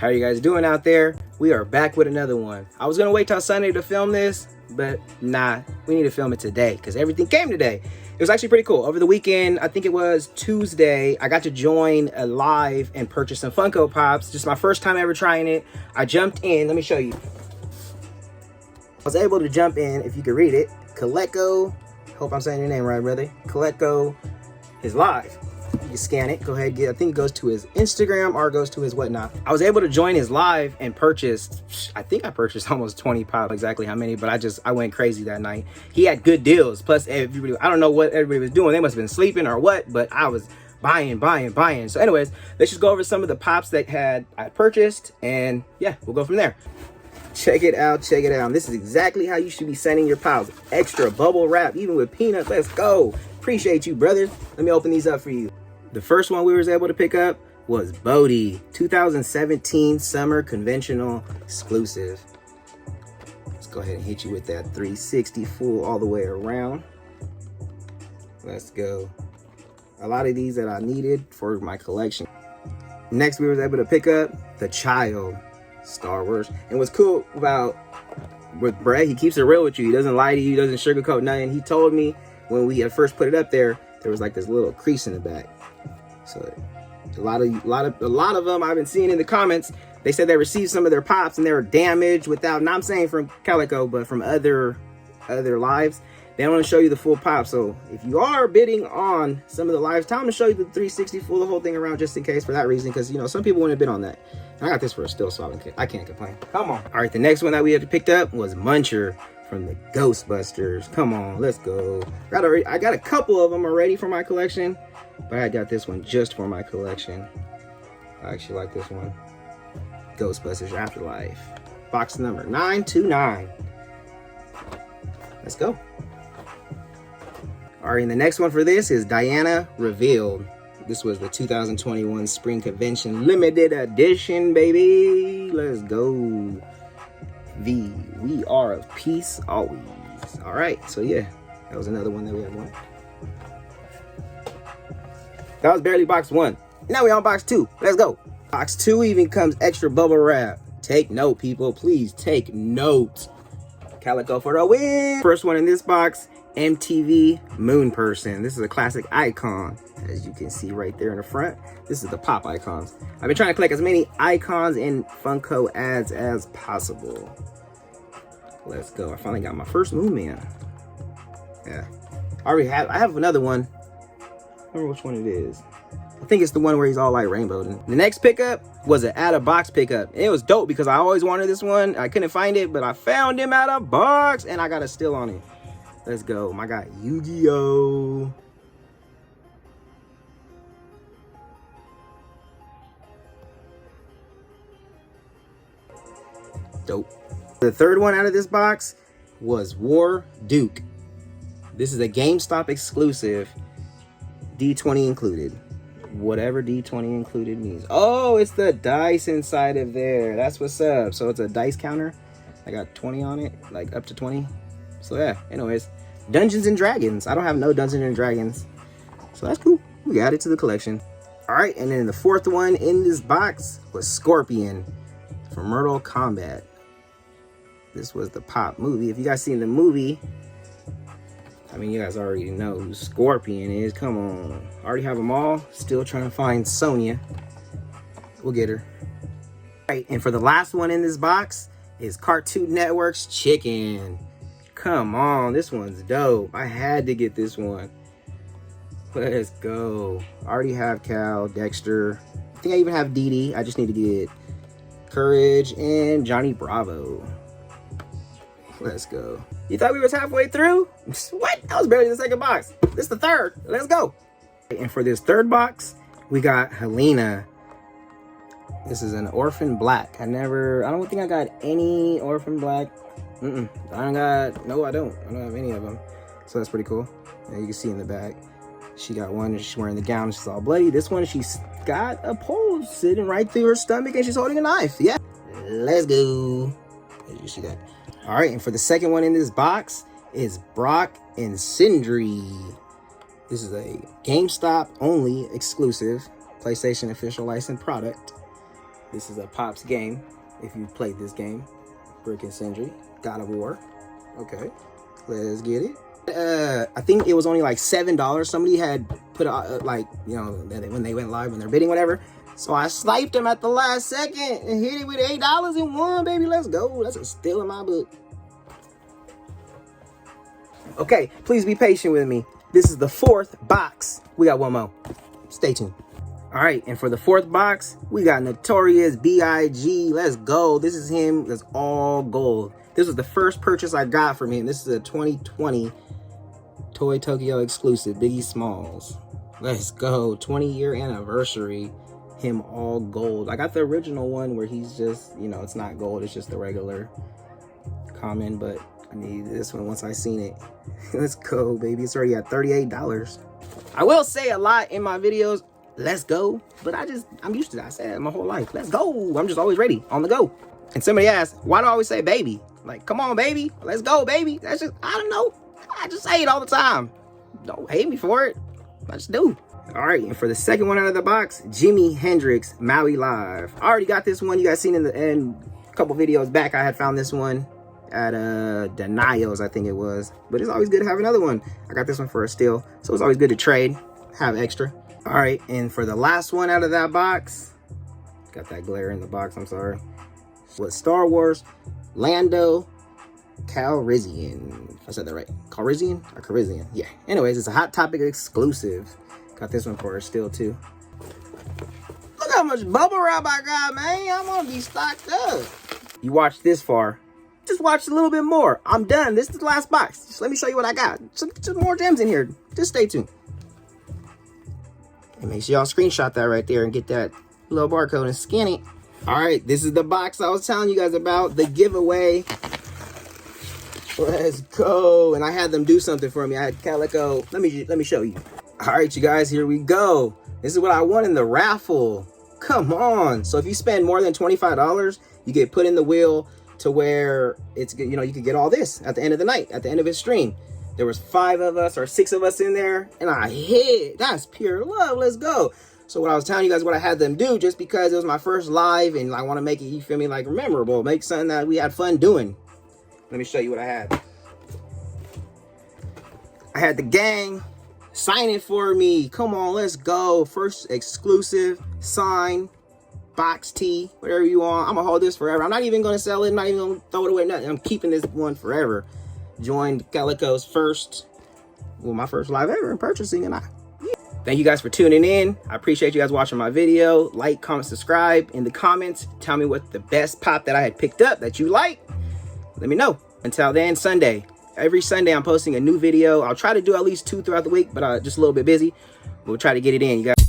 How are you guys doing out there? We are back with another one. I was gonna wait till Sunday to film this, but nah, we need to film it today because everything came today. It was actually pretty cool. Over the weekend, I think it was Tuesday, I got to join a live and purchase some Funko Pops. Just my first time ever trying it. I jumped in, let me show you. I was able to jump in, if you could read it. Kolleko, hope I'm saying your name right, brother. Kolleko is live. You can scan it, go ahead, I think it goes to his Instagram or goes to his whatnot. I was able to join his live and purchased, I think I purchased almost 20 pops, exactly how many, but I went crazy that night. He had good deals, plus everybody, I don't know what everybody was doing. They must have been sleeping or what, but I was buying. So anyways, let's just go over some of the pops that I purchased, and yeah, we'll go from there. Check it out. This is exactly how you should be sending your pops. Extra bubble wrap, even with peanuts. Let's go. Appreciate you, brother. Let me open these up for you. The first one we was able to pick up was Bodhi, 2017 Summer Conventional Exclusive. Let's go ahead and hit you with that 360 full all the way around. Let's go. A lot of these that I needed for my collection. Next, we was able to pick up The Child, Star Wars. And what's cool about with Brett, he keeps it real with you. He doesn't lie to you, he doesn't sugarcoat nothing. He told me when we had first put it up there was like this little crease in the back. So a lot of them I've been seeing in the comments, they said they received some of their pops and they were damaged without, not I'm saying from Kolleko, but from other lives. They don't want to show you the full pop. So if you are bidding on some of the lives, tell them to show you the 360 full, the whole thing around, just in case, for that reason, because you know some people wouldn't bid on that. And I got this for a steal, so I can't complain. Come on. All right, the next one that we had picked up was Muncher from the Ghostbusters. Come on, let's go. I got a couple of them already for my collection, but I got this one just for my collection. I actually like this one. Ghostbusters Afterlife. Box number 929. Let's go. All right, and the next one for this is Diana Revealed. This was the 2021 Spring Convention Limited Edition, baby. Let's go. We are of peace always. All right, so yeah, that was another one that we had won. That was barely box one. Now we on box two. Let's go. Box two even comes extra bubble wrap. Take note, people. Please take note. Kolleko for the win. First one in this box, MTV Moon Person. This is a classic icon, as you can see right there in the front. This is the pop icons. I've been trying to collect as many icons in Funko ads as possible. Let's go. I finally got my first Moon Man. Yeah. I have another one. I don't remember which one it is. I think it's the one where he's all like rainbowed. The next pickup was an out of box pickup. And it was dope because I always wanted this one. I couldn't find it, but I found him out of box and I got a steal on it. Let's go. My guy, Yu-Gi-Oh! Dope. The third one out of this box was War Duke. This is a GameStop exclusive. D20 included. Whatever D20 included means. Oh, it's the dice inside of there. That's what's up. So it's a dice counter. I got 20 on it, like up to 20. So yeah, anyways, Dungeons and Dragons. I don't have no Dungeons and Dragons, so that's cool. We added to the collection. All right, and then the fourth one in this box was Scorpion from Mortal Kombat. This was the pop movie. If you guys seen the movie, I mean, you guys already know who Scorpion is. Come on. I already have them all. Still trying to find Sonya. We'll get her. All right, and for the last one in this box is Cartoon Network's Chicken. Come on, this one's dope. I had to get this one. Let's go. I already have Cal, Dexter. I think I even have Dee Dee. I just need to get Courage and Johnny Bravo. Let's go. You thought we was halfway through? What? That was barely the second box. This is the third. Let's go. And for this third box, we got Helena. This is an Orphan Black. I don't think I got any Orphan Black. I don't have any of them. So that's pretty cool. And you can see in the back, she got one, she's wearing the gown, she's all bloody. This one, she's got a pole sitting right through her stomach and she's holding a knife. Yeah. Let's go. As you see that. All right, and for the second one in this box is Brock and Sindri. This is a GameStop only exclusive, PlayStation official licensed product. This is a Pops game. If you played this game, Brick and Sindri, God of War. Okay, let's get it. I think it was only like $7. Somebody had put like, you know, when they went live, when they're bidding, whatever. So I sniped him at the last second and hit it with $8 and won, baby. Let's go. That's a steal in my book. Okay, please be patient with me. This is the 4th box. We got one more. Stay tuned. All right, and for the 4th box, we got Notorious B.I.G. Let's go. This is him. That's all gold. This was the first purchase I got from him. This is a 2020 Toy Tokyo exclusive, Biggie Smalls. Let's go. 20-year anniversary. Him all gold. I got the original one where he's just, you know, it's not gold. It's just the regular common, but I need this one once I seen it. Let's go, baby. It's already at $38. I will say a lot in my videos, let's go, but I'm used to that. I said it my whole life. Let's go. I'm just always ready, on the go. And somebody asked, why do I always say baby? Like, come on, baby. Let's go, baby. That's just, I don't know. I just say it all the time. Don't hate me for it. I just do. All right, and for the second one out of the box, Jimi Hendrix, Maui Live. I already got this one. You guys seen in a couple videos back, I had found this one at Denials, I think it was. But it's always good to have another one. I got this one for a steal, so it's always good to trade, have extra. All right, and for the last one out of that box, got that glare in the box, I'm sorry. Was Star Wars, Lando Calrissian. If I said that right. Calrissian or Calrissian? Yeah. Anyways, it's a Hot Topic exclusive. Got this one for a steal too. Look how much bubble wrap I got, man. I'm gonna be stocked up. You watched this far, just watch a little bit more. I'm done. This is the last box. Just let me show you what I got. Some more gems in here. Just stay tuned. And make sure y'all screenshot that right there and get that little barcode and scan it. All right, this is the box I was telling you guys about, the giveaway. Let's go. And I had them do something for me. I had Kolleko. Let me show you. All right, you guys, here we go. This is what I won in the raffle. Come on. So if you spend more than $25, you get put in the wheel to where it's, you know, you could get all this at the end of the night, at the end of his stream. There was 5 of us or 6 of us in there, and I hit. That's pure love. Let's go. So what I was telling you guys, what I had them do, just because it was my first live and I want to make it, you feel me, like memorable, make something that we had fun doing. Let me show you what I had. I had the gang sign it for me. Come on, let's go. First exclusive sign, box tee, whatever you want. I'm gonna hold this forever. I'm not even gonna sell it. I'm not even gonna throw it away. Nothing. I'm keeping this one forever. Joined Kolleko's my first live ever in purchasing, and thank you guys for tuning in. I appreciate you guys watching my video. Like, comment, subscribe. In the comments, tell me what the best pop that I had picked up that you like. Let me know. Until then, Sunday. Every Sunday, I'm posting a new video. I'll try to do at least 2 throughout the week, but just a little bit busy. We'll try to get it in, you guys.